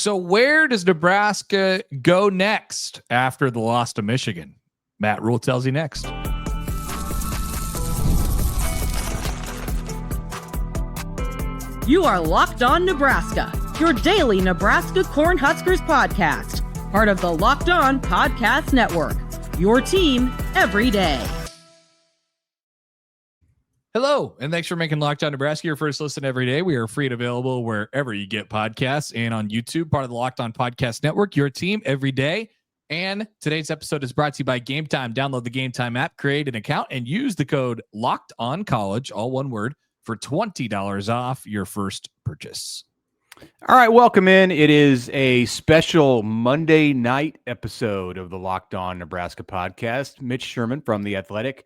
So where does Nebraska go next after the loss to Michigan? Matt Rhule tells you next. You are Locked On Nebraska, your daily Nebraska Cornhuskers podcast, part of the Locked On Podcast Network, your team every day. Hello, and thanks for making Locked On Nebraska your first listen every day. We are free and available wherever you get podcasts and on YouTube, part of the Locked On Podcast Network, your team every day. And today's episode is brought to you by Game Time. Download the Game Time app, create an account, and use the code LOCKEDONCollege, all one word, for $20 off your first purchase. All right, welcome in. It is a special Monday night episode of the Locked On Nebraska podcast. Mitch Sherman from The Athletic,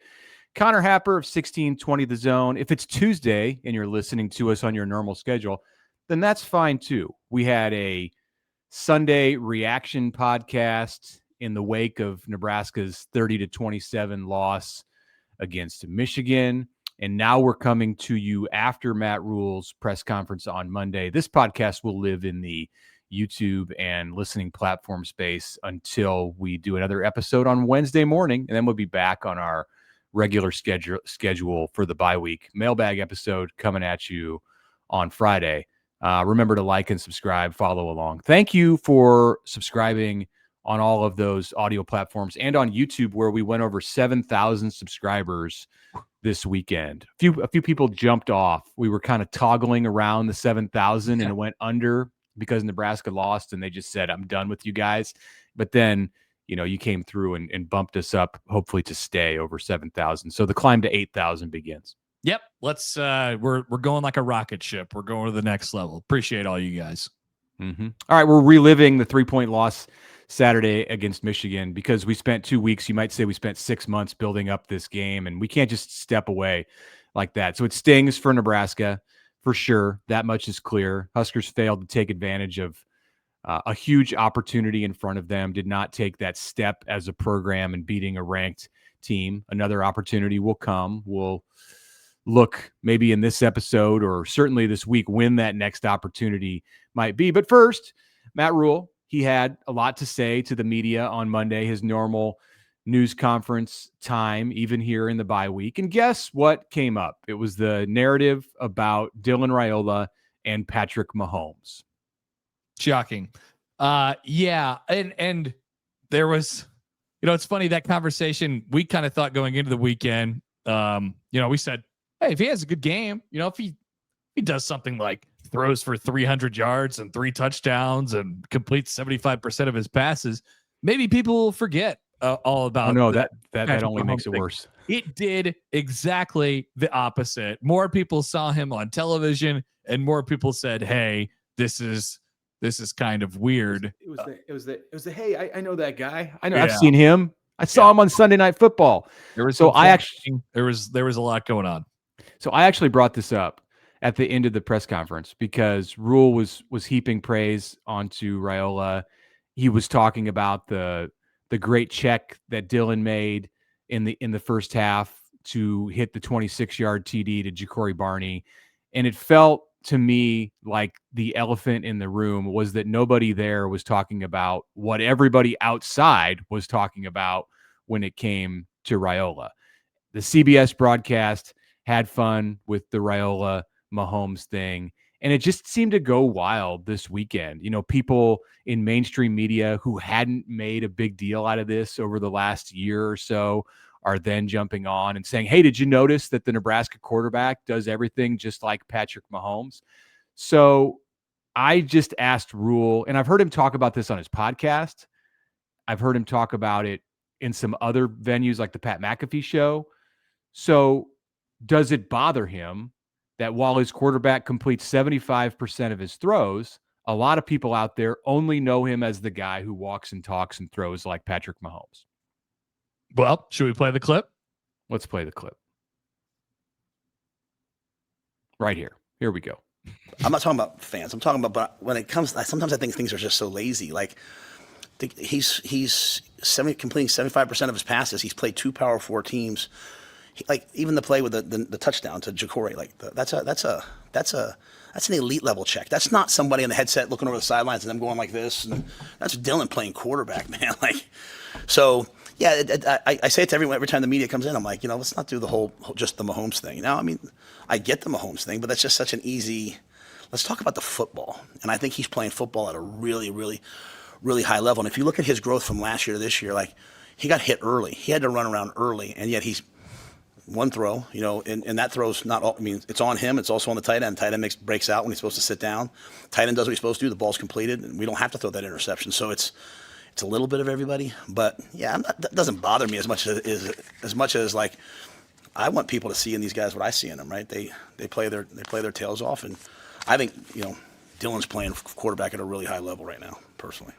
Connor Happer of 1620 The Zone. If it's Tuesday and you're listening to us on your normal schedule, then that's fine too. We had a Sunday reaction podcast in the wake of Nebraska's 30-27 loss against Michigan. And now we're coming to you after Matt Rhule's press conference on Monday. This podcast will live in the YouTube and listening platform space until we do another episode on Wednesday morning. And then we'll be back on our regular schedule for the bye week. Mailbag episode coming at you on Friday. Remember to like and subscribe, follow along. Thank you for subscribing on all of those audio platforms and on YouTube, where we went over 7,000 subscribers this weekend. A few people jumped off. We were kind of toggling around the 7,000 and it went under because Nebraska lost, and they just said, I'm done with you guys. But then, you came through and bumped us up, hopefully to stay over 7,000. So the climb to 8,000 begins. Yep. Let's we're going like a rocket ship. We're going to the next level. Appreciate all you guys. Mm-hmm. All right. We're reliving the 3-point loss Saturday against Michigan because we spent 2 weeks. You might say we spent 6 months building up this game, and we can't just step away like that. So it stings for Nebraska for sure. That much is clear. Huskers failed to take advantage of a huge opportunity in front of them, did not take that step as a program in beating a ranked team. Another opportunity will come. We'll look maybe in this episode or certainly this week when that next opportunity might be. But first, Matt Rhule, he had a lot to say to the media on Monday, his normal news conference time, even here in the bye week. And guess what came up? It was the narrative about Dylan Raiola and Patrick Mahomes. Shocking. Yeah. And there was, it's funny, that conversation we kind of thought going into the weekend, we said, hey, if he has a good game, if he does something like throws for 300 yards and 3 touchdowns and completes 75% of his passes, maybe people will forget all about. Oh, no, that only makes it worse. It did exactly the opposite. More people saw him on television, and more people said, hey, this is kind of weird. It was the hey, I know that guy. I know. Yeah. I've seen him. I saw him on Sunday Night Football. There was a lot going on. So I actually brought this up at the end of the press conference because Rhule was heaping praise onto Raiola. He was talking about the great check that Dylan made in the first half to hit the 26-yard TD to Ja'Cory Barney, and it felt to me like the elephant in the room was that nobody there was talking about what everybody outside was talking about when it came to Raiola. The CBS broadcast had fun with the Raiola Mahomes thing, and it just seemed to go wild this weekend. People in mainstream media who hadn't made a big deal out of this over the last year or so are then jumping on and saying, hey, did you notice that the Nebraska quarterback does everything just like Patrick Mahomes? So I just asked Rhule, and I've heard him talk about this on his podcast. I've heard him talk about it in some other venues like the Pat McAfee show. So does it bother him that while his quarterback completes 75% of his throws, a lot of people out there only know him as the guy who walks and talks and throws like Patrick Mahomes? Well, should we play the clip? Let's play the clip. Right here. Here we go. I'm not talking about fans. I'm talking about, but when it comes, sometimes I think things are just so lazy. Like he's completing 75% of his passes. He's played 2 Power 4 teams. like even the play with the touchdown to Ja'Cory, like that's an elite level check. That's not somebody in the headset looking over the sidelines and them going like this. And that's Dylan playing quarterback, man. Like, so yeah, I say it to everyone every time the media comes in. I'm like, let's not do just the Mahomes thing. Now, I mean, I get the Mahomes thing, but that's just such an easy. Let's talk about the football. And I think he's playing football at a really, really, really high level. And if you look at his growth from last year to this year, like he got hit early. He had to run around early, and yet he's one throw, and that throw's not all, I mean, it's on him. It's also on the tight end. Tight end breaks out when he's supposed to sit down. Tight end does what he's supposed to do. The ball's completed, and we don't have to throw that interception. So it's a little bit of everybody. But yeah, that doesn't bother me as much as like I want people to see in these guys what I see in them. Right? They play their tails off, and I think Dylan's playing quarterback at a really high level right now, personally.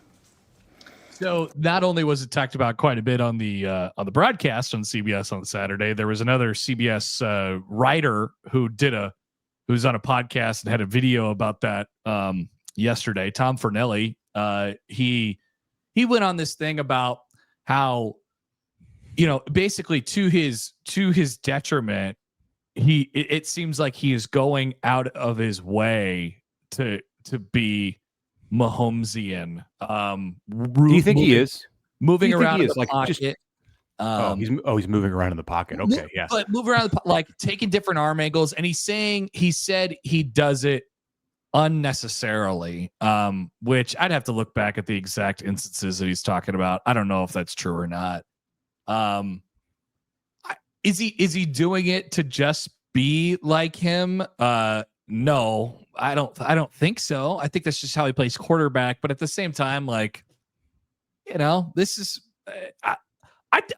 So not only was it talked about quite a bit on the broadcast on CBS on Saturday, there was another CBS writer who was on a podcast and had a video about that yesterday. Tom Fornelli, he went on this thing about how basically to his detriment, it seems like he is going out of his way to be Mahomesian. Do you think he is moving around in the like pocket? He's moving around in the pocket. Okay, yeah, but moving around like taking different arm angles, and he said he does it unnecessarily. Which I'd have to look back at the exact instances that he's talking about. I don't know if that's true or not. Is he doing it to just be like him? No, I don't think so. I think that's just how he plays quarterback. But at the same time, like, this is, I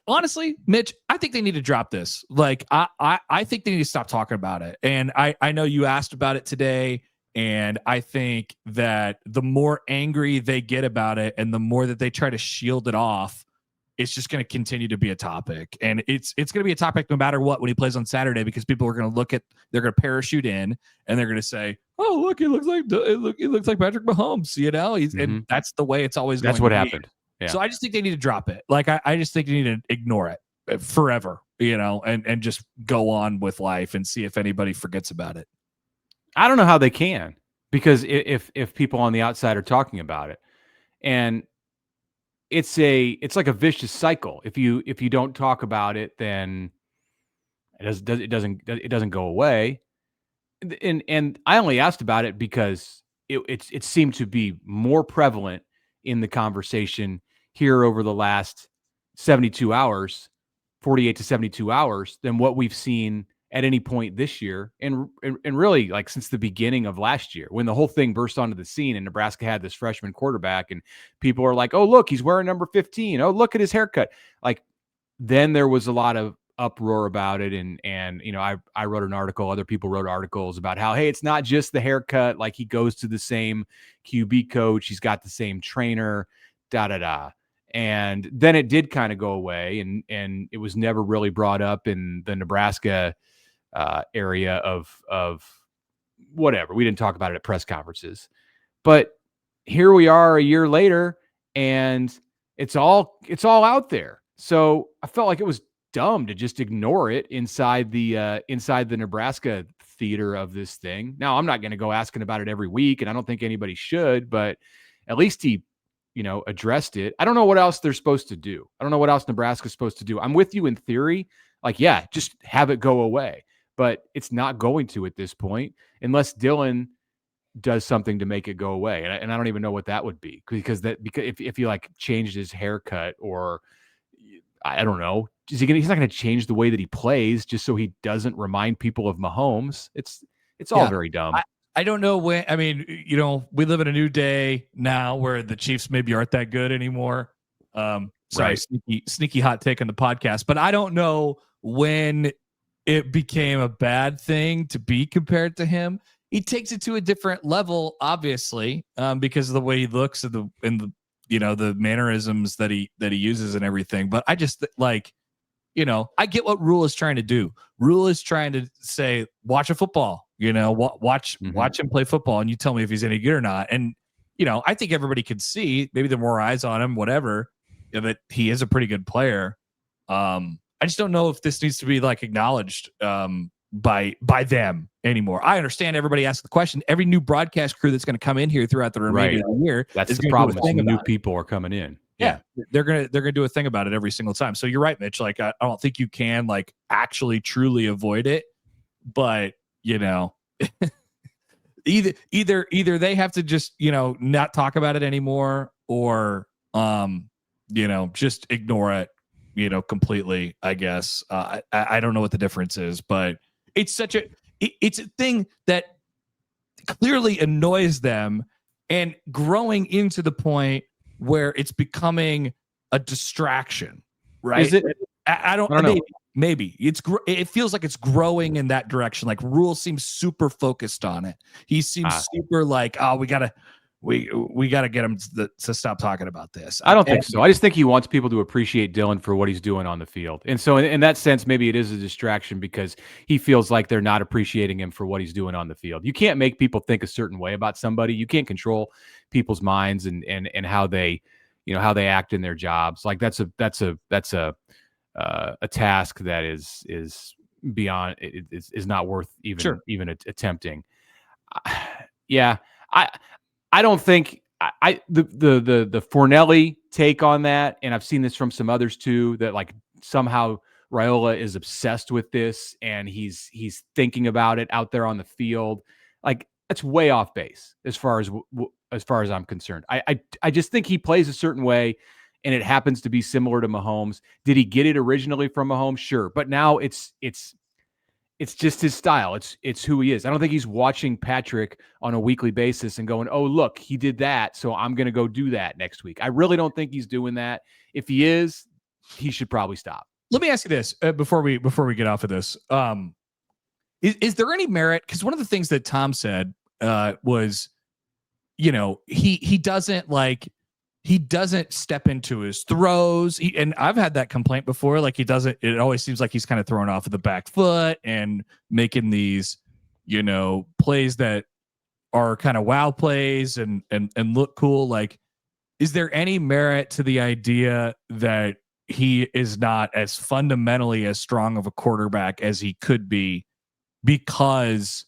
honestly, Mitch, I think they need to drop this. Like, I think they need to stop talking about it. And I know you asked about it today, and I think that the more angry they get about it and the more that they try to shield it off, it's just going to continue to be a topic. And it's going to be a topic no matter what when he plays on Saturday, because people are going to they're going to parachute in and they're going to say, oh, look, he looks like Patrick Mahomes, and that's the way it's always going to be. That's what happened. Yeah. So I just think they need to drop it. Like, I just think they need to ignore it forever, and just go on with life and see if anybody forgets about it. I don't know how they can, because if people on the outside are talking about it, and it's like a vicious cycle. If you don't talk about it, then it doesn't go away. And I only asked about it because it seemed to be more prevalent in the conversation here over the last 72 hours, 48 to 72 hours, than what we've seen at any point this year, and really like since the beginning of last year, when the whole thing burst onto the scene and Nebraska had this freshman quarterback, and people are like, oh, look, he's wearing number 15. Oh, look at his haircut. Like, then there was a lot of uproar about it. And I wrote an article, other people wrote articles about how, hey, it's not just the haircut. Like, he goes to the same QB coach. He's got the same trainer, And then it did kind of go away, and it was never really brought up in the Nebraska area of whatever. We didn't talk about it at press conferences, but here we are a year later, and it's all out there. So I felt like it was dumb to just ignore it inside the Nebraska theater of this thing. Now, I'm not going to go asking about it every week, and I don't think anybody should, but at least he addressed it. I don't know what else they're supposed to do. I don't know what else Nebraska's supposed to do. I'm with you in theory. Like, yeah, just have it go away. But it's not going to at this point, unless Dylan does something to make it go away. And I don't even know what that would be, because if he like changed his haircut, or I don't know, he's not going to change the way that he plays just so he doesn't remind people of Mahomes. It's all very dumb. I don't know when. I mean, we live in a new day now where the Chiefs maybe aren't that good anymore. Sorry, right. Sneaky hot take on the podcast, but I don't know when it became a bad thing to be compared to him. He takes it to a different level, obviously, because of the way he looks and the mannerisms that he uses and everything. But I just I get what Rhule is trying to do. Rhule is trying to say, watch a football. Watch him play football, and you tell me if he's any good or not. And I think everybody could see, maybe there are more eyes on him, whatever, that he is a pretty good player. I just don't know if this needs to be like acknowledged by them anymore. I understand everybody asks the question. Every new broadcast crew that's going to come in here throughout the remainder of the year, that's the problem. New people are coming in. Yeah, they're gonna do a thing about it every single time. So you're right, Mitch. Like I don't think you can like actually truly avoid it, but you know, either they have to just not talk about it anymore, or just ignore it completely. I guess I don't know what the difference is, but it's it's a thing that clearly annoys them, and growing into the point where it's becoming a distraction, right? Is it? I don't know. Maybe it feels like it's growing in that direction. Like Rhule seems super focused on it. He seems super like, oh, we gotta get him to stop talking about this. I don't think so. I just think he wants people to appreciate Dylan for what he's doing on the field. And so in that sense, maybe it is a distraction because he feels like they're not appreciating him for what he's doing on the field. You can't make people think a certain way about somebody. You can't control people's minds and how they, how they act in their jobs. Like that's a task that is beyond, is not worth even attempting. Yeah. I don't think the Fornelli take on that, and I've seen this from some others too, that like somehow Raiola is obsessed with this and he's thinking about it out there on the field. Like that's way off base as far as I'm concerned. I just think he plays a certain way, and it happens to be similar to Mahomes. Did he get it originally from Mahomes? Sure, but now it's just his style. It's who he is. I don't think he's watching Patrick on a weekly basis and going, oh, look, he did that, so I'm going to go do that next week. I really don't think he's doing that. If he is, he should probably stop. Let me ask you this before we get off of this. Is there any merit? Because one of the things that Tom said was, he doesn't step into his throws. And I've had that complaint before. Like it always seems like he's kind of thrown off of the back foot and making these, plays that are kind of wow plays and look cool. Like, is there any merit to the idea that he is not as fundamentally as strong of a quarterback as he could be because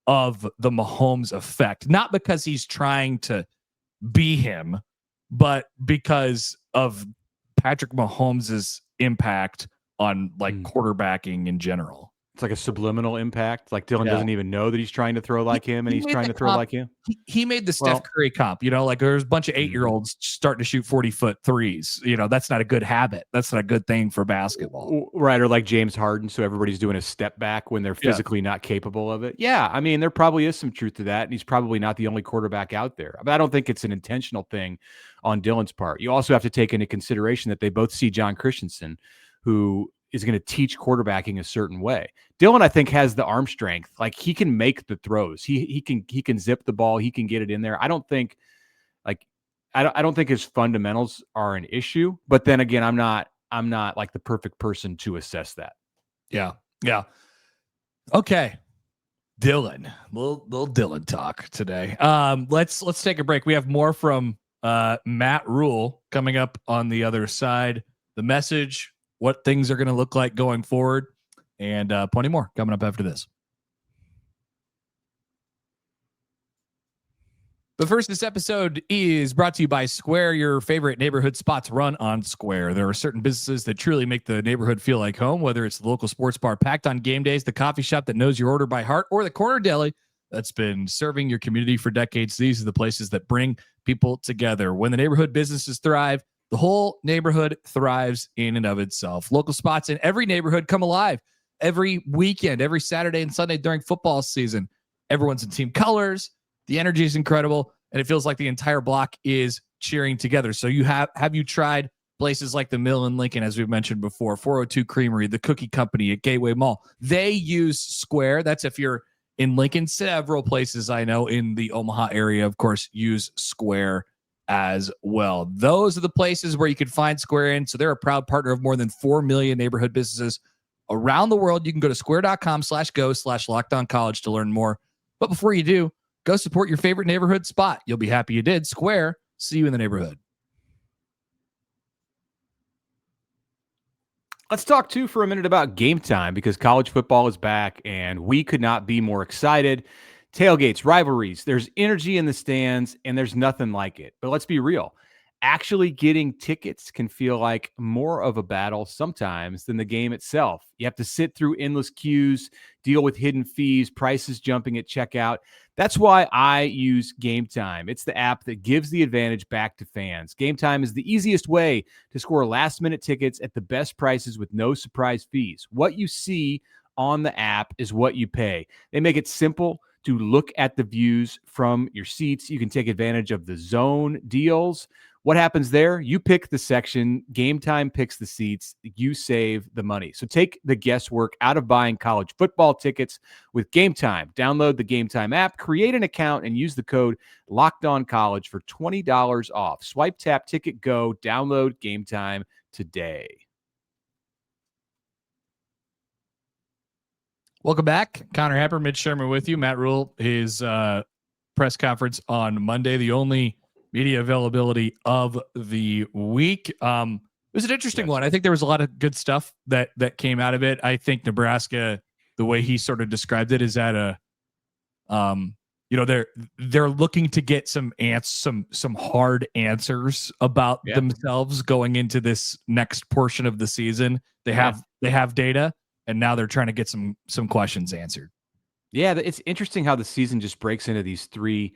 of the Mahomes effect? Not because he's trying to be him, but because of Patrick Mahomes' impact on like quarterbacking in general. It's like a subliminal impact. Like Dylan doesn't even know that he's trying to throw like him, and he's trying to throw like him. He made the Steph Curry comp, like there's a bunch of 8-year-olds starting to shoot 40-foot threes. That's not a good habit. That's not a good thing for basketball. Right. Or like James Harden. So everybody's doing a step back when they're physically not capable of it. Yeah. I mean, there probably is some truth to that. And he's probably not the only quarterback out there. But I don't think it's an intentional thing on Dylan's part. You also have to take into consideration that they both see John Christensen, who is going to teach quarterbacking a certain way. Dylan, I think, has the arm strength. Like he can make the throws. He can zip the ball. He can get it in there. I don't think his fundamentals are an issue, but then again, I'm not like the perfect person to assess that. Yeah. Yeah. Okay. Dylan, little Dylan talk today. Let's take a break. We have more from Matt Rhule coming up on the other side. The message, what things are going to look like going forward, and plenty more coming up after this. But first, this episode is brought to you by Square. Your favorite neighborhood spots run on Square. There are certain businesses that truly make the neighborhood feel like home, whether it's the local sports bar packed on game days, the coffee shop that knows your order by heart, or the corner deli that's been serving your community for decades. These are the places that bring people together. When the neighborhood businesses thrive, the whole neighborhood thrives in and of itself. Local spots in every neighborhood come alive every weekend, every Saturday and Sunday during football season. Everyone's in team colors. The energy is incredible, and it feels like the entire block is cheering together. So have you tried places like the Mill in Lincoln, as we've mentioned before, 402 Creamery, the Cookie Company at Gateway Mall? They use Square. That's if you're in Lincoln. Several places I know in the Omaha area, of course, use Square as well. Those are the places where you can find Square in. So they're a proud partner of more than 4 million neighborhood businesses around the world. You can go to square.com/go/lockedoncollege to learn more. But before you do, go support your favorite neighborhood spot. You'll be happy you did. Square, see you in the neighborhood. Let's talk too for a minute about Game Time, because college football is back and we could not be more excited. Tailgates, rivalries, there's energy in the stands and there's nothing like it. But let's be real. Actually getting tickets can feel like more of a battle sometimes than the game itself. You have to sit through endless queues, deal with hidden fees, prices jumping at checkout. That's why I use Game Time. It's the app that gives the advantage back to fans. Game Time is the easiest way to score last-minute tickets at the best prices with no surprise fees. What you see on the app is what you pay. They make it simple to look at the views from your seats. You can take advantage of the zone deals. What happens there? You pick the section. Game Time picks the seats. You save the money. So take the guesswork out of buying college football tickets with Game Time. Download the Game Time app, create an account, and use the code LOCKEDONCollege for $20 off. Swipe, tap, ticket, go. Download Game Time today. Welcome back. Connor Happer, Mitch Sherman with you. Matt Rhule, his press conference on Monday, the only media availability of the week. It was an interesting one. I think there was a lot of good stuff that came out of it. I think Nebraska, the way he sort of described it, is at a, they're looking to get some hard answers about themselves going into this next portion of the season. They have data, and now they're trying to get some questions answered. Yeah, it's interesting how the season just breaks into these three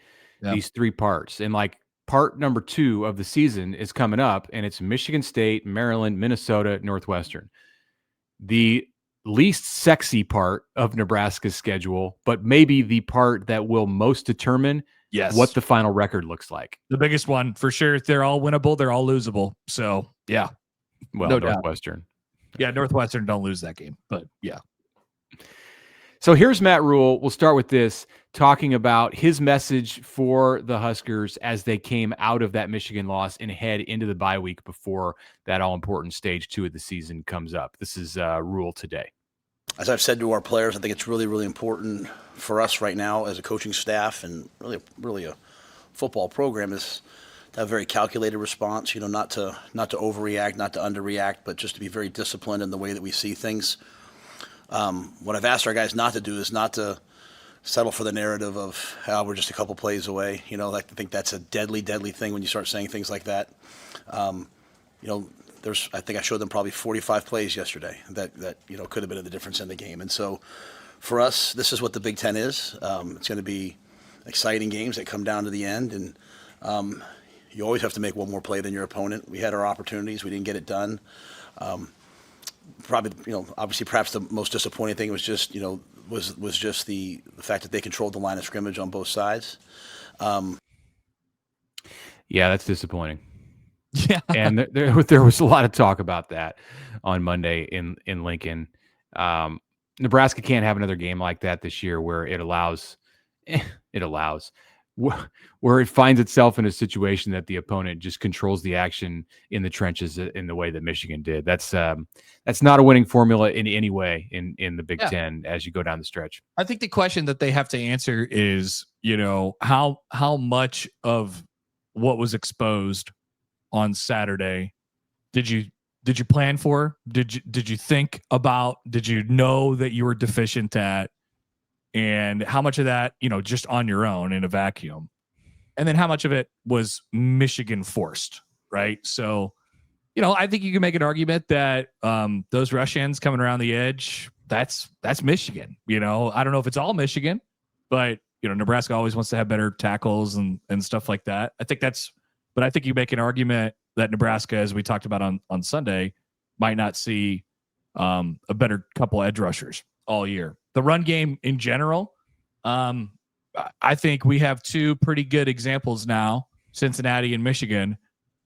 parts, and like, part number 2 of the season is coming up, and it's Michigan State, Maryland, Minnesota, Northwestern. The least sexy part of Nebraska's schedule, but maybe the part that will most determine what the final record looks like. The biggest one, for sure. They're all winnable. They're all losable. So, yeah. Well, no Northwestern. Doubt. Yeah, Northwestern don't lose that game, but yeah. So here's Matt Rhule. We'll start with this, talking about his message for the Huskers as they came out of that Michigan loss and head into the bye week before that all-important stage 2 of the season comes up. This is Rhule today. As I've said to our players, I think it's really, really important for us right now as a coaching staff and really a football program is to have a very calculated response, not to overreact, not to underreact, but just to be very disciplined in the way that we see things. What I've asked our guys not to do is not to settle for the narrative of how we're just a couple plays away. I think that's a deadly, deadly thing when you start saying things like that. I think I showed them probably 45 plays yesterday that could have been the difference in the game. And so for us, this is what the Big Ten is. It's going to be exciting games that come down to the end. And you always have to make one more play than your opponent. We had our opportunities. We didn't get it done. Probably, obviously perhaps the most disappointing thing was just, was just the fact that they controlled the line of scrimmage on both sides. Yeah, that's disappointing. Yeah. And there was a lot of talk about that on Monday in Lincoln. Nebraska can't have another game like that this year where where it finds itself in a situation that the opponent just controls the action in the trenches in the way that Michigan did. That's not a winning formula in any way in the Big Ten as you go down the stretch. I think the question that they have to answer is, how much of what was exposed on Saturday did you plan for? Did you think about? Did you know that you were deficient at? And how much of that, just on your own in a vacuum? And then how much of it was Michigan forced, right? So, I think you can make an argument that those rush ends coming around the edge, that's Michigan. I don't know if it's all Michigan, but, Nebraska always wants to have better tackles and stuff like that. But I think you make an argument that Nebraska, as we talked about on Sunday, might not see a better couple edge rushers all year. The run game in general, I think we have two pretty good examples now, Cincinnati and Michigan,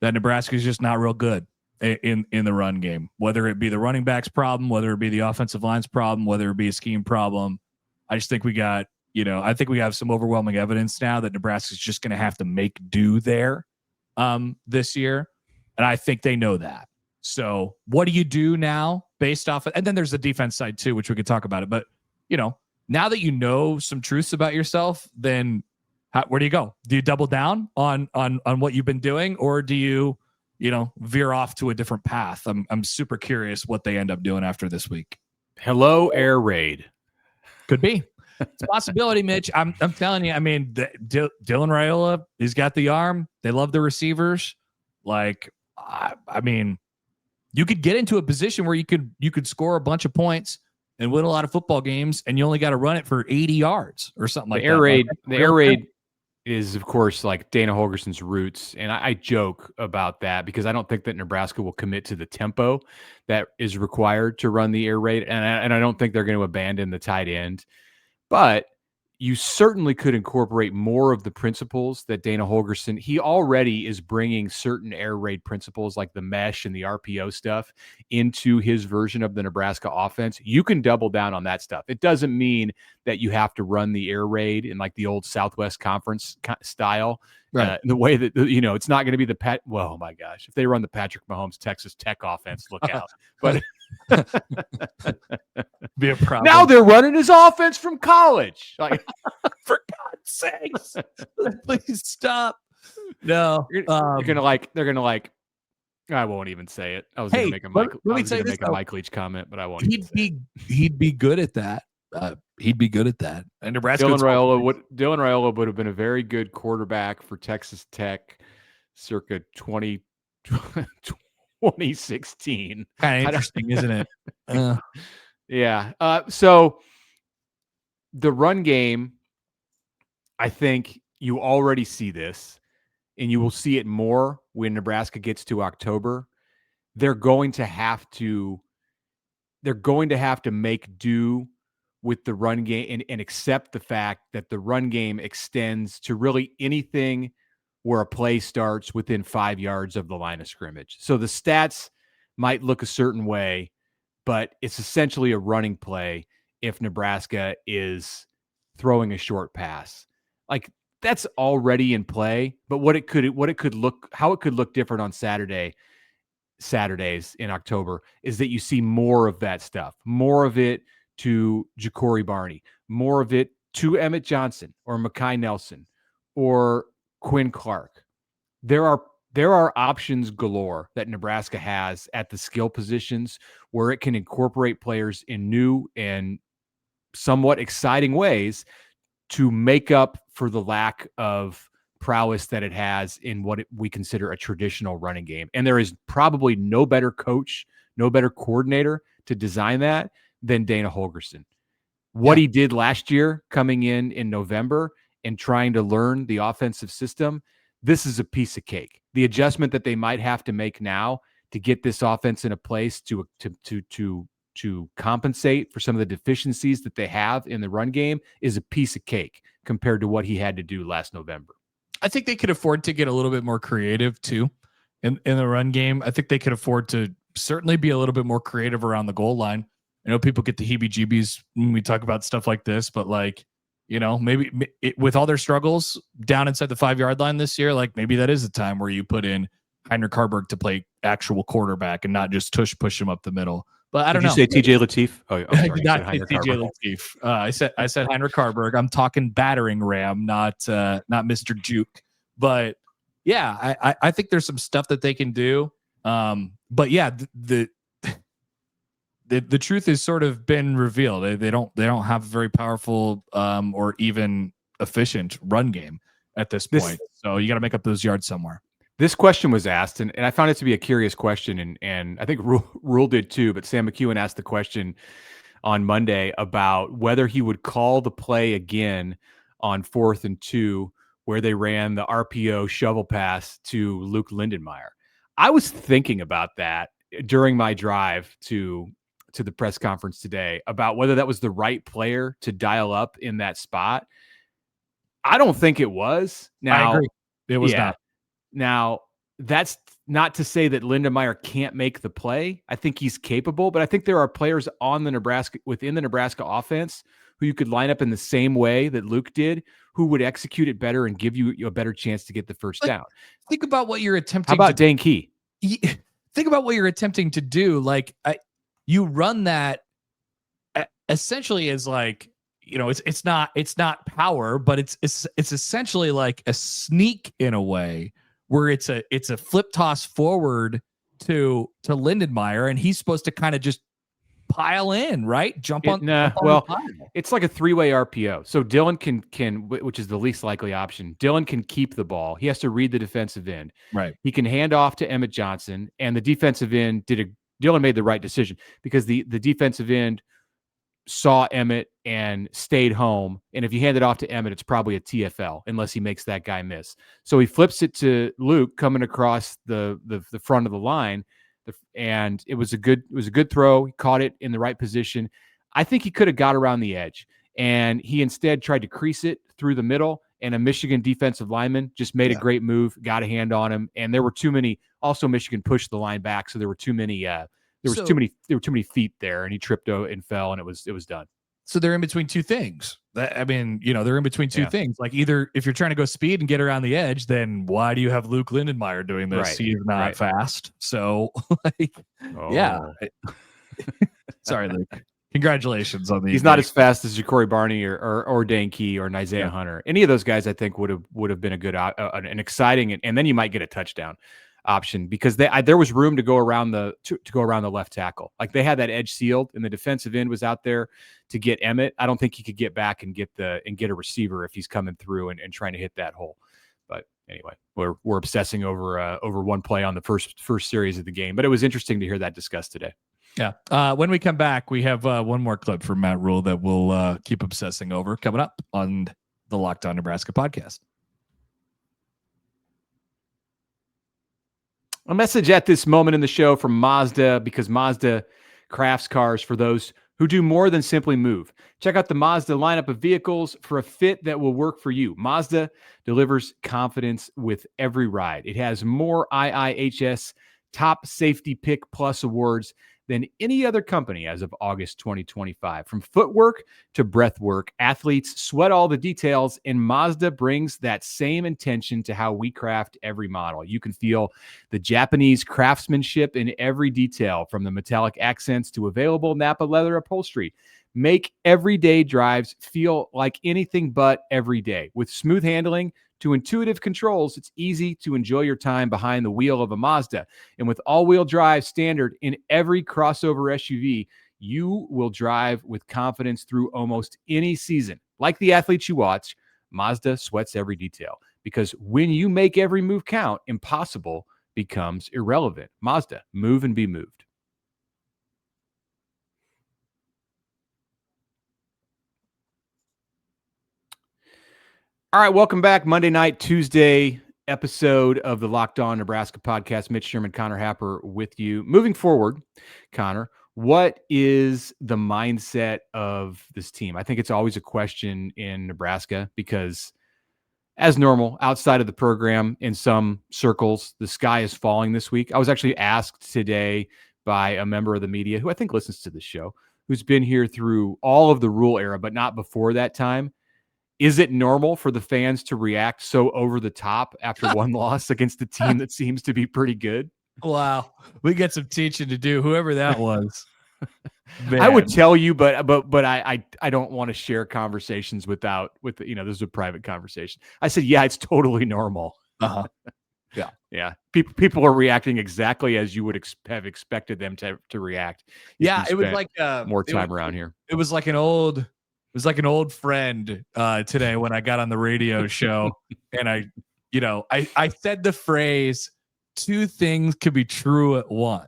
that Nebraska is just not real good in the run game, whether it be the running backs problem, whether it be the offensive line's problem, whether it be a scheme problem. I just think we got, I think we have some overwhelming evidence now that Nebraska is just going to have to make do there this year. And I think they know that. So what do you do now based off of, and then there's the defense side too, which we could talk about it, but now that you know some truths about yourself, then where do you go? Do you double down on what you've been doing, or do you veer off to a different path. I'm super curious what they end up doing after this week. Hello, air raid. Could be. It's a possibility, Mitch. I'm telling you. I mean, Dylan Raiola, he's got the arm. They love the receivers. Like, I mean, you could get into a position where you could score a bunch of points and win a lot of football games, and you only got to run it for 80 yards or something like that. The air raid is, of course, like Dana Holgerson's roots, and I joke about that because I don't think that Nebraska will commit to the tempo that is required to run the air raid, and I don't think they're going to abandon the tight end. But you certainly could incorporate more of the principles that Dana Holgerson, he already is bringing certain air raid principles like the mesh and the RPO stuff into his version of the Nebraska offense. You can double down on that stuff. It doesn't mean that you have to run the air raid in like the old Southwest Conference style. Right. The way that, it's not going to be well, oh my gosh, if they run the Patrick Mahomes Texas Tech offense, look out. But be a problem. Now they're running his offense from college. Like, for God's sakes, please stop. No, they're gonna like. I won't even say it. I was gonna make a Mike Leach comment, but I won't. He'd be good at that. He'd be good at that. And Nebraska. Dylan Raiola would have been a very good quarterback for Texas Tech, circa 2016. Kind of interesting, isn't it? Yeah. So the run game, I think you already see this, and you will see it more when Nebraska gets to October. They're going to have to make do with the run game and accept the fact that the run game extends to really anything where a play starts within 5 yards of the line of scrimmage. So the stats might look a certain way, but it's essentially a running play if Nebraska is throwing a short pass. Like, that's already in play, but how it could look different on Saturdays in October is that you see more of that stuff, more of it to Ja'Cory Barney, more of it to Emmett Johnson or Mekhi Nelson or Quinn Clark. There are options galore that Nebraska has at the skill positions where it can incorporate players in new and somewhat exciting ways to make up for the lack of prowess that it has in what we consider a traditional running game. And there is probably no better coach, no better coordinator to design that than Dana Holgerson. What he did last year coming in November and trying to learn the offensive system, this is a piece of cake. The adjustment that they might have to make now to get this offense in a place to compensate for some of the deficiencies that they have in the run game is a piece of cake compared to what he had to do last November. I think they could afford to get a little bit more creative too in the run game. I think they could afford to certainly be a little bit more creative around the goal line. I know people get the heebie-jeebies when we talk about stuff like this, but maybe with all their struggles down inside the 5-yard line this year, like maybe that is a time where you put in Heinrich Harburg to play actual quarterback and not just push him up the middle. But I don't know. Did you say TJ Lateef? Oh, I'm sorry. Not TJ Lateef. I said Heinrich Harburg. I'm talking battering ram, not Mr. Juke. But yeah, I think there's some stuff that they can do. But yeah, the truth has sort of been revealed. They don't have a very powerful or even efficient run game at this point. So you got to make up those yards somewhere. This question was asked, and I found it to be a curious question, and I think Rhule did too, but Sam McEwen asked the question on Monday about whether he would call the play again on 4th and 2 where they ran the RPO shovel pass to Luke Lindenmeyer. I was thinking about that during my drive to the press conference today about whether that was the right player to dial up in that spot. I don't think it was. Now, I agree. It was not. Now, that's not to say that Lindenmeyer can't make the play. I think he's capable, but I think there are players within the Nebraska offense who you could line up in the same way that Luke did, who would execute it better and give you a better chance to get the first down. Think about what you're attempting. How about Dane Key? Think about what you're attempting to do. Like you run that essentially as like, it's not power, but it's essentially like a sneak in a way where it's a flip toss forward to Lindenmeyer, and he's supposed to kind of just pile in, right? Jump on the pile. It's like a 3-way RPO. So Dylan can, which is the least likely option. Dylan can keep the ball. He has to read the defensive end. Right. He can hand off to Emmett Johnson, and the defensive end Dylan made the right decision because the defensive end saw Emmett and stayed home. And if you hand it off to Emmett, it's probably a TFL unless he makes that guy miss. So he flips it to Luke coming across the front of the line. And it was a good throw. He caught it in the right position. I think he could have got around the edge, and he instead tried to crease it through the middle. And a Michigan defensive lineman just made a great move, got a hand on him, and there were too many. Also, Michigan pushed the line back, so there were too many. There were too many feet there, and he tripped and fell, and it was done. So they're in between two things. They're in between two things. Like, either if you're trying to go speed and get around the edge, then why do you have Luke Lindenmeyer doing this? Right. He's not fast. So, sorry, Luke. Congratulations on the. He's not as fast as Ja'Cory Barney or Dane Key or Isaiah Hunter. Any of those guys, I think, would have been a good, an exciting, and then you might get a touchdown option because there was room to go around the left tackle. Like, they had that edge sealed, and the defensive end was out there to get Emmett. I don't think he could get back and get a receiver if he's coming through and trying to hit that hole. But anyway, we're obsessing over one play on the first series of the game. But it was interesting to hear that discussed today. Yeah. When we come back, we have one more clip from Matt Rhule that we'll keep obsessing over coming up on the Locked On Nebraska podcast. A message at this moment in the show from Mazda, because Mazda crafts cars for those who do more than simply move. Check out the Mazda lineup of vehicles for a fit that will work for you. Mazda delivers confidence with every ride. It has more IIHS Top Safety Pick Plus awards than any other company as of August 2025. From footwork to breath work, athletes sweat all the details, and Mazda brings that same intention to how we craft every model. You can feel the Japanese craftsmanship in every detail, from the metallic accents to available Napa leather upholstery. Make everyday drives feel like anything but every day. With smooth handling to intuitive controls, it's easy to enjoy your time behind the wheel of a Mazda. And with all-wheel drive standard in every crossover SUV, you will drive with confidence through almost any season. Like the athletes you watch, Mazda sweats every detail, because when you make every move count, impossible becomes irrelevant. Mazda, move and be moved. All right, welcome back. Monday night, Tuesday episode of the Locked On Nebraska podcast. Mitch Sherman, Connor Happer with you. Moving forward, Connor, what is the mindset of this team? I think it's always a question in Nebraska because, as normal, outside of the program, in some circles, the sky is falling this week. I was actually asked today by a member of the media who I think listens to the show, who's been here through all of the Rhule era, but not before that time. Is it normal for the fans to react so over the top after one loss against a team that seems to be pretty good? Wow. We got some teaching to do, whoever that was. I would tell you, but I don't want to share conversations this is a private conversation. I said, yeah, it's totally normal. Uh-huh. Yeah. People are reacting exactly as you would have expected them to react. Yeah, it was like more time around here. It was like an old friend today when I got on the radio show, and I said the phrase, two things could be true at once.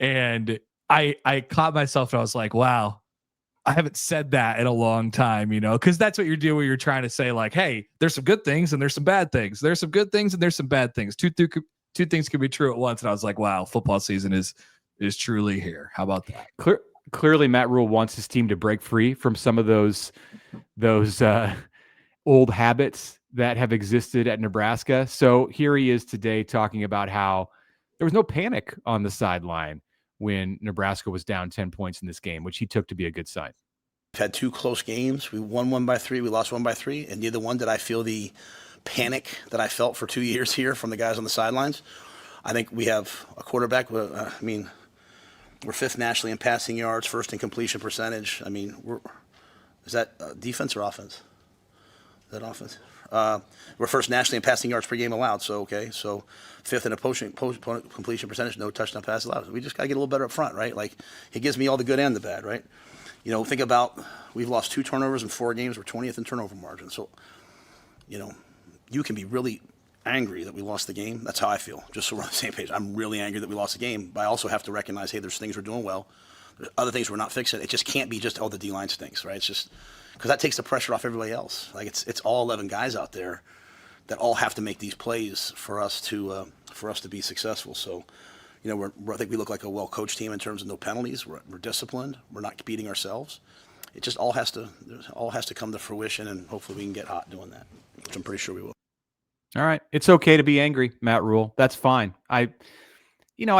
And I caught myself and I was like, wow, I haven't said that in a long time, because that's what you're doing when you're trying to say, like, hey, there's some good things and there's some bad things. There's some good things and there's some bad things. Two things could be true at once. And I was like, wow, football season is truly here. How about that? Clearly, Matt Rhule wants his team to break free from some of those old habits that have existed at Nebraska. So here he is today talking about how there was no panic on the sideline when Nebraska was down 10 points in this game, which he took to be a good sign. We've had two close games. We won one by 3. We lost one by 3. And neither one did I feel the panic that I felt for 2 years here from the guys on the sidelines. I think we have a quarterback. We're 5th nationally in passing yards, 1st in completion percentage. Is that defense or offense? Is that offense? We're first nationally in passing yards per game allowed. So, okay. So, fifth in opponent completion percentage, no touchdown passes allowed. We just got to get a little better up front, right? Like, he gives me all the good and the bad, right? You know, think about, we've lost 2 turnovers in 4 games. We're 20th in turnover margin. So, you know, you can be really angry that we lost the game. That's how I feel, just so we're on the same page. I'm really angry that we lost the game, but I also have to recognize, hey, there's things we're doing well. There's other things we're not fixing. It just can't be just, oh, the D-line stinks, right? It's just, because that takes the pressure off everybody else. Like, it's all 11 guys out there that all have to make these plays for us to be successful. So, you know, I think we look like a well-coached team in terms of no penalties. We're disciplined. We're not beating ourselves. It just all has to come to fruition, and hopefully we can get hot doing that, which I'm pretty sure we will. All right. It's okay to be angry, Matt Rhule. That's fine. I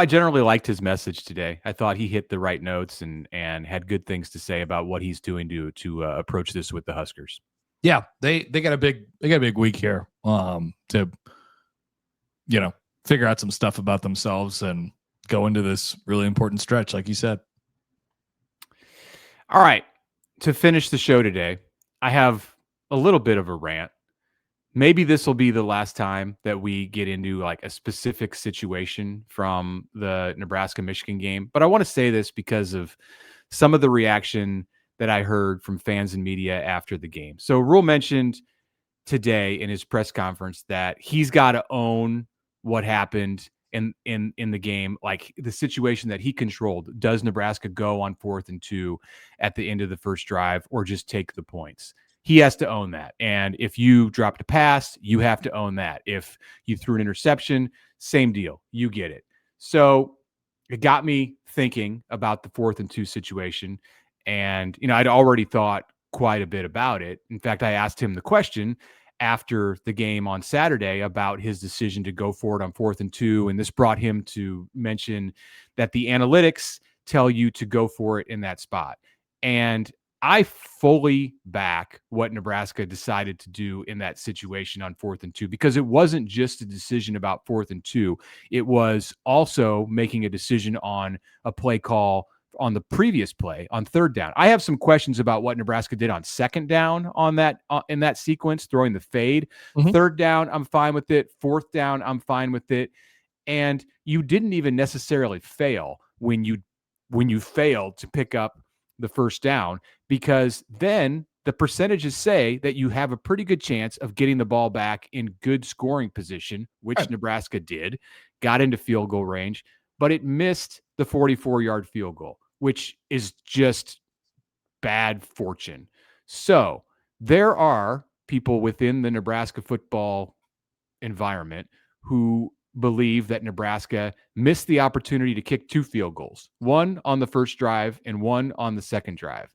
generally liked his message today. I thought he hit the right notes and had good things to say about what he's doing to approach this with the Huskers. Yeah, they got a big week here to, you know, figure out some stuff about themselves and go into this really important stretch, like you said. All right. To finish the show today, I have a little bit of a rant. Maybe this will be the last time that we get into like a specific situation from the Nebraska-Michigan game. But I want to say this because of some of the reaction that I heard from fans and media after the game. So Rhule mentioned today in his press conference that he's got to own what happened in the game, like the situation that he controlled. Does Nebraska go on 4th and 2 at the end of the first drive or just take the points? He has to own that. And if you dropped a pass, you have to own that. If you threw an interception, same deal. You get it. So it got me thinking about the 4th and 2 situation. And, you know, I'd already thought quite a bit about it. In fact, I asked him the question after the game on Saturday about his decision to go for it on 4th and 2. And this brought him to mention that the analytics tell you to go for it in that spot. And I fully back what Nebraska decided to do in that situation on 4th and 2, because it wasn't just a decision about 4th and 2. It was also making a decision on a play call on the previous play on 3rd down. I have some questions about what Nebraska did on 2nd down on that in that sequence, throwing the fade. 3rd down, I'm fine with it. 4th down, I'm fine with it. And you didn't even necessarily fail when you failed to pick up the 1st down, because then the percentages say that you have a pretty good chance of getting the ball back in good scoring position, which Nebraska did, got into field goal range, but it missed the 44-yard field goal, which is just bad fortune. So there are people within the Nebraska football environment who believe that Nebraska missed the opportunity to kick 2 field goals, one on the first drive and one on the second drive.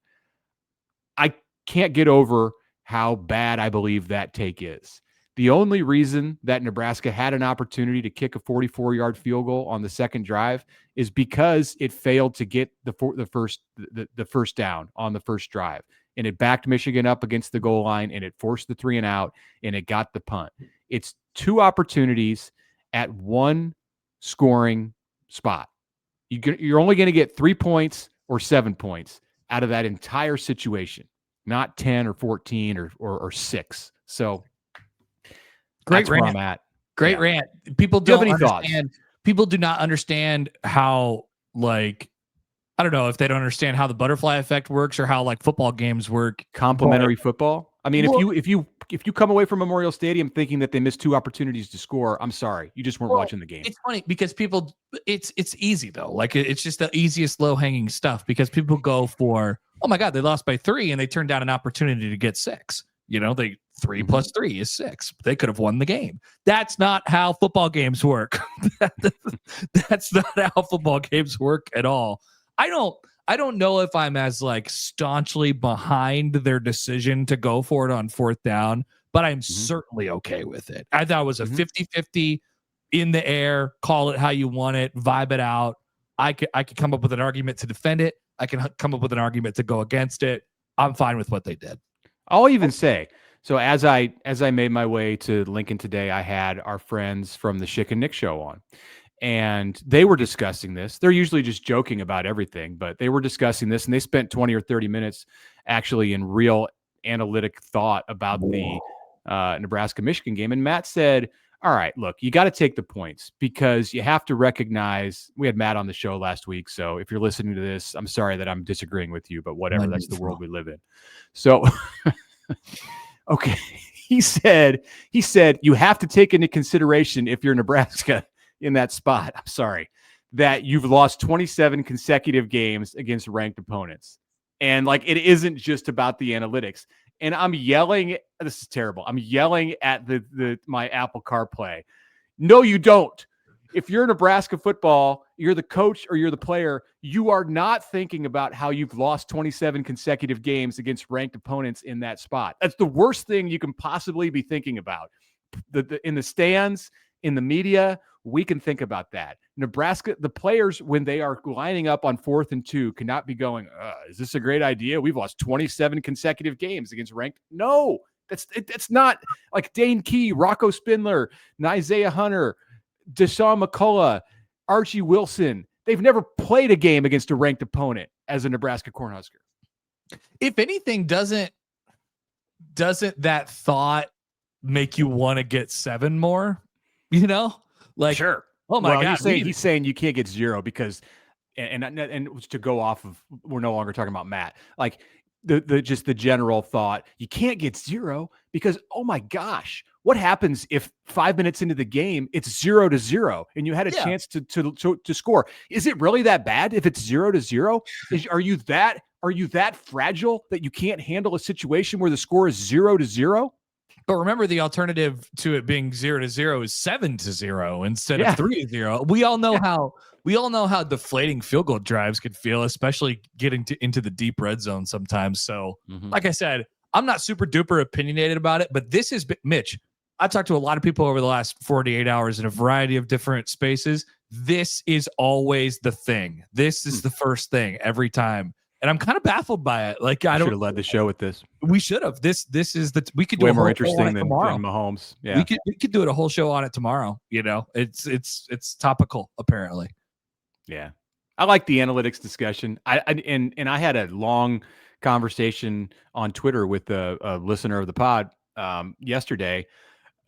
I can't get over how bad I believe that take is. The only reason that Nebraska had an opportunity to kick a 44-yard field goal on the second drive is because it failed to get the first down on the first drive. And it backed Michigan up against the goal line, and it forced the 3 and out, and it got the punt. It's 2 opportunities at 1 scoring spot. You're only going to get 3 points or 7 points out of that entire situation, not 10 or 14 or 6. So great rant. Where I'm at. Great rant. People don't understand. People do not understand how, like, I don't know if they don't understand how the butterfly effect works or how like football games work. Complementary football. I mean, if you come away from Memorial Stadium thinking that they missed 2 opportunities to score, I'm sorry, you just weren't watching the game. It's funny because people, it's easy though. Like it's just the easiest low hanging stuff because people go for, oh my God, they lost by 3 and they turned down an opportunity to get 6. You know, 3 plus 3 is 6. They could have won the game. That's not how football games work. That's not how football games work at all. I don't know if I'm as like staunchly behind their decision to go for it on 4th down, but I'm certainly okay with it. I thought it was a 50-50 in the air, call it how you want it, vibe it out. I could come up with an argument to defend it. I can come up with an argument to go against it. I'm fine with what they did. I'll even say, so as I made my way to Lincoln today, I had our friends from the Schick and Nick show on. And they were discussing this. They're usually just joking about everything, but they were discussing this, and they spent 20 or 30 minutes actually in real analytic thought about the Nebraska-Michigan game. And Matt said, all right, look, you got to take the points because you have to recognize we had Matt on the show last week. So if you're listening to this, I'm sorry that I'm disagreeing with you, but whatever, that's the world we live in. So, okay. He said, you have to take into consideration if you're Nebraska in that spot. I'm sorry that you've lost 27 consecutive games against ranked opponents. And like, it isn't just about the analytics. And I'm yelling, this is terrible. I'm yelling at my Apple CarPlay. No, you don't. If you're Nebraska football, you're the coach or you're the player, you are not thinking about how you've lost 27 consecutive games against ranked opponents in that spot. That's the worst thing you can possibly be thinking about. In the stands, in the media, we can think about that. Nebraska, the players, when they are lining up on 4th and 2, cannot be going, is this a great idea? We've lost 27 consecutive games against ranked. No, that's not like Dane Key, Rocco Spindler, Isaiah Hunter, Deshaun McCullough, Archie Wilson. They've never played a game against a ranked opponent as a Nebraska Cornhusker. If anything, doesn't that thought make you want to get 7 more? You know, like, sure. Oh my God. He's saying you can't get 0 because, and to go off of, we're no longer talking about Matt, like just the general thought, you can't get 0 because, oh my gosh, what happens if 5 minutes into the game, it's 0-0 and you had a chance to score? Is it really that bad if it's 0-0? Are you that fragile that you can't handle a situation where the score is 0-0? But remember, the alternative to it being 0-0 is 7-0 instead of 3-0. We all know how deflating field goal drives could feel, especially getting into the deep red zone sometimes. So, like I said, I'm not super duper opinionated about it, but this is Mitch. I've talked to a lot of people over the last 48 hours in a variety of different spaces. This is always the thing. This is the first thing every time. And I'm kind of baffled by it. Like, I should have led the show with this. We should have. This is we could do way a more whole interesting than Mahomes. Yeah, we could do it a whole show on it tomorrow. You know, it's topical apparently. Yeah, I like the analytics discussion. I had a long conversation on Twitter with a listener of the pod yesterday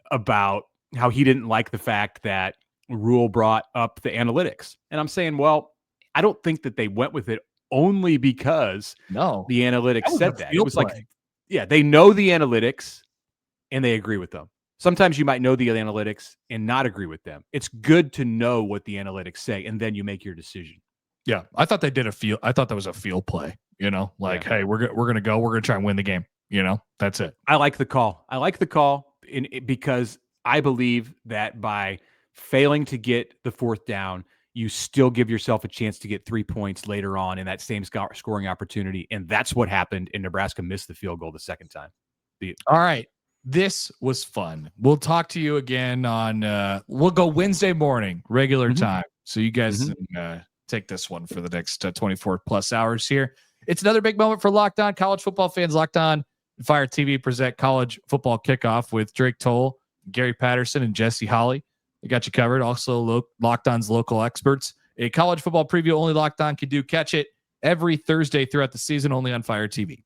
about how he didn't like the fact that Rhule brought up the analytics, and I'm saying, well, I don't think that they went with it only because the analytics said that. It was like, they know the analytics and they agree with them. Sometimes you might know the analytics and not agree with them. It's good to know what the analytics say, and then you make your decision. Yeah, I thought they did I thought that was a field play. You know, like, hey, we're gonna try and win the game. You know, that's it. I like the call. Because I believe that by failing to get the 4th down, you still give yourself a chance to get 3 points later on in that same scoring opportunity. And that's what happened, and Nebraska missed the field goal the second time. All right. This was fun. We'll talk to you again on, we'll go Wednesday morning, regular time. So you guys can take this one for the next 24 plus hours here. It's another big moment for Locked On College football fans. Locked On and Fire TV present College Football Kickoff with Drake Toll, Gary Patterson, and Jesse Holly. They got you covered. Also, Locked On's local experts. A college football preview only Locked On can do. Catch it every Thursday throughout the season, only on Fire TV.